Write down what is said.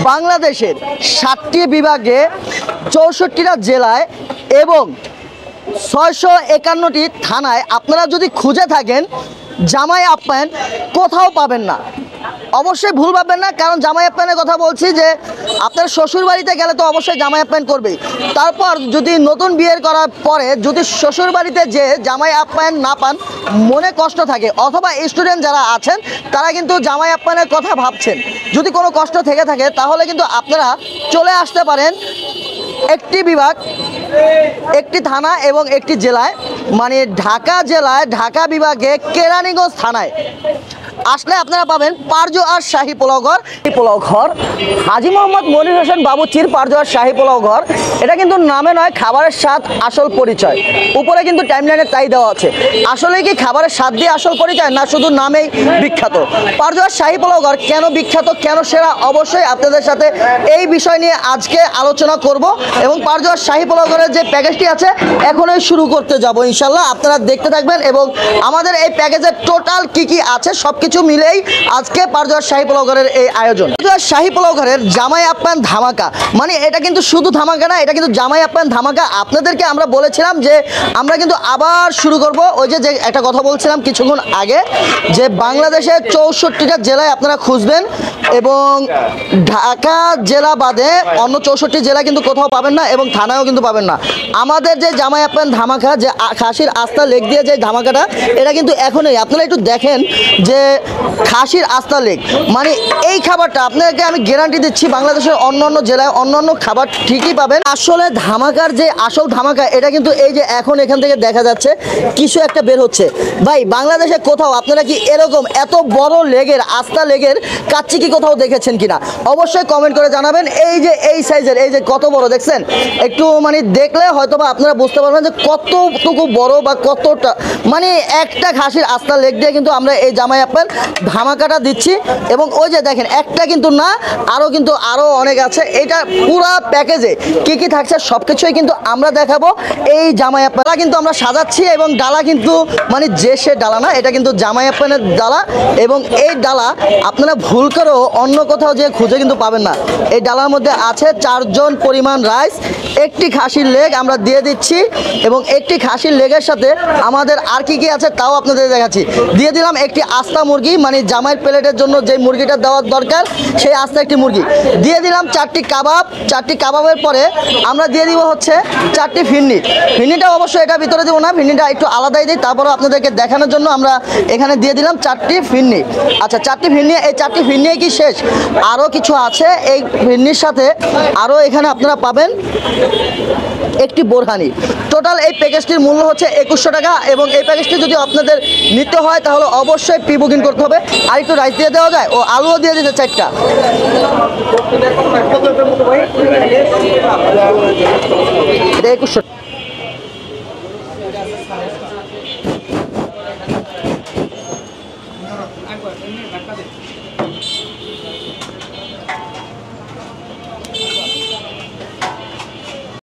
বাংলাদেশের 7টি বিভাগে 64টা জেলায় এবং 651টি থানায় আপনারা যদি খুঁজে থাকেন জামাই আপ্যায়ন কোথাও পাবেন না। অবশ্যই ভুল ভাববেন না, কারণ জামাই আপ্যায়নের কথা বলছি যে আপনার শ্বশুর বাড়িতে গেলে তো অবশ্যই জামাই আপ্যায়ন করবেই। তারপর যদি নতুন বিয়ের করার পরে যদি শ্বশুর বাড়িতে যে জামাই আপ্যায়ন না পান, মনে কষ্ট থাকে, অথবা স্টুডেন্ট যারা আছেন তারা কিন্তু জামাই আপ্যায়নের কথা ভাবছেন, যদি কোনো কষ্ট থেকে থাকে তাহলে কিন্তু আপনারা চলে আসতে পারেন একটি বিভাগ, একটি থানা এবং একটি জেলায়, মানে ঢাকা জেলায় ঢাকা বিভাগে কেরানীগঞ্জ থানায় আসলে আপনারা পাবেন পারজোয়ার শাহী পোলাও ঘর। এই পোলাও ঘর হাজী মোহাম্মদ মনির হোসেন বাবুচির পারজোয়ার শাহী পোলাও ঘর। এটা কিন্তু নামে নয়, খাবারের স্বাদ আসল পরিচয়। উপরে কিন্তু টাইমলাইনে তাই দেওয়া আছে। আসলে কি খাবারের স্বাদ দিয়ে আসল পরিচয়, না শুধু নামেই বিখ্যাত? পারজোয়ার শাহী পোলাও ঘর কেন বিখ্যাত, কেন সেরা, অবশ্যই আপনাদের সাথে এই বিষয় নিয়ে আজকে আলোচনা করব। এবং পারজোয়ার শাহী পোলাও ঘরের যে প্যাকেজটি আছে এখনই শুরু করতে যাব ইনশাল্লাহ, আপনারা দেখতে থাকবেন। এবং আমাদের এই প্যাকেজের টোটাল কি কি আছে সব কিছু মিলেই আজকে পারজোয়ার শাহী পোলাও ঘরের এই আয়োজন। পারজোয়ার শাহী পোলাও ঘরের জামাই আপ্যায়ন ধামাকা, মানে এটা কিন্তু শুধু ধামাকা না, এটা কিন্তু জামাই আপ্যায়ন ধামাকা। আপনাদেরকে আমরা বলেছিলাম যে আমরা কিন্তু আবার শুরু করব, ওই যে একটা কথা বলছিলাম কিছুক্ষণ আগে, যে বাংলাদেশের 64টা জেলায় আপনারা খুঁজবেন এবং ঢাকা জেলা বাদে অন্য 64 জেলা কিন্তু কোথাও পাবেন না এবং থানায়ও কিন্তু পাবেন না। আমাদের যে জামাই আপ্যায়ন ধামাকা, যে খাসির আস্তা লেগ দিয়ে যে ধামাকাটা, এটা কিন্তু এখনই আপনারা একটু দেখেন যে খাসির আস্তা লেগ, মানে এই খাবারটা আপনাদেরকে আমি গ্যারান্টি দিচ্ছি বাংলাদেশের অন্যান্য জেলায় অন্যান্য খাবার ঠিকই পাবেন। আসলে ধামাকার যে আসল ধামাকা, এটা কিন্তু এই যে এখন এখান থেকে দেখা যাচ্ছে কিছু একটা বের হচ্ছে। ভাই বাংলাদেশে কোথাও আপনারা কি এরকম এত বড় লেগের আস্তা লেগের কাচ্চি কি কোথাও দেখেছেন কিনা অবশ্যই কমেন্ট করে জানাবেন। এই যে এই সাইজের, এই যে কত বড় দেখছেন, একটু মানে দেখলে হয়তোবা আপনারা বুঝতে পারবেন যে কতটুকু বড় বা কতটা, মানে একটা খাসির আস্তা লেগ দিয়ে কিন্তু আমরা এই জামাই আপ্যায়ন ধামাকাটা দিচ্ছি। এবং ওই যে দেখেন একটা কিন্তু না, আরও অনেক আছে। এটা পুরা প্যাকেজে কি কি থাকছে সব কিছুই কিন্তু আমরা দেখাবো এই জামাই আপ্যায়ন। কিন্তু আমরা সাজাচ্ছি এবং ডালা কিন্তু মানে যে সে ডালা না, এটা কিন্তু জামাই আপ্যায়নের ডালা। এবং এই ডালা আপনারা ভুল করেও অন্য কোথাও যে খুঁজে কিন্তু পাবেন না। এই ডালার মধ্যে আছে 4 জন পরিমাণ রাইস, একটি খাসির লেগ আমরা দিয়ে দিচ্ছি এবং একটি খাসির লেগের সাথে আমাদের আর কি কি আছে তাও আপনাদের দেখাচ্ছি। দিয়ে দিলাম একটি আস্তা মুরগি, মানে জামাইয়ের প্লেটের জন্য যে মুরগিটা দেওয়ার দরকার সেই আস্তা একটি মুরগি। দিয়ে দিলাম 4টি কাবাব। 4টি কাবাবের পরে আমরা দিয়ে দিব হচ্ছে 4টি ফিরনি। ফিরনিটা অবশ্যই এটা ভিতরে দেবো না, ফিরনিটা একটু আলাদাই দিই, তারপরে আপনাদেরকে দেখানোর জন্য আমরা এখানে দিয়ে দিলাম 4টি ফিরনি। আচ্ছা 4টি ফিরনি, এই 4টি ফিরনি কি শেষ? আরও কিছু আছে এই ফিরনির সাথে, আরও এখানে আপনারা পাবেন একটি বোরহানি। টোটাল এই প্যাকেজটির মূল্য হচ্ছে 2100 টাকা। এবং এই প্যাকেজটি যদি আপনাদের নিতে হয় তাহলে অবশ্যই প্রি বুকিং করতে হবে। আর একটু রাইস দিয়ে দেওয়া যায় ও আলুও দিয়ে দিতে 4টা। এটা 2100।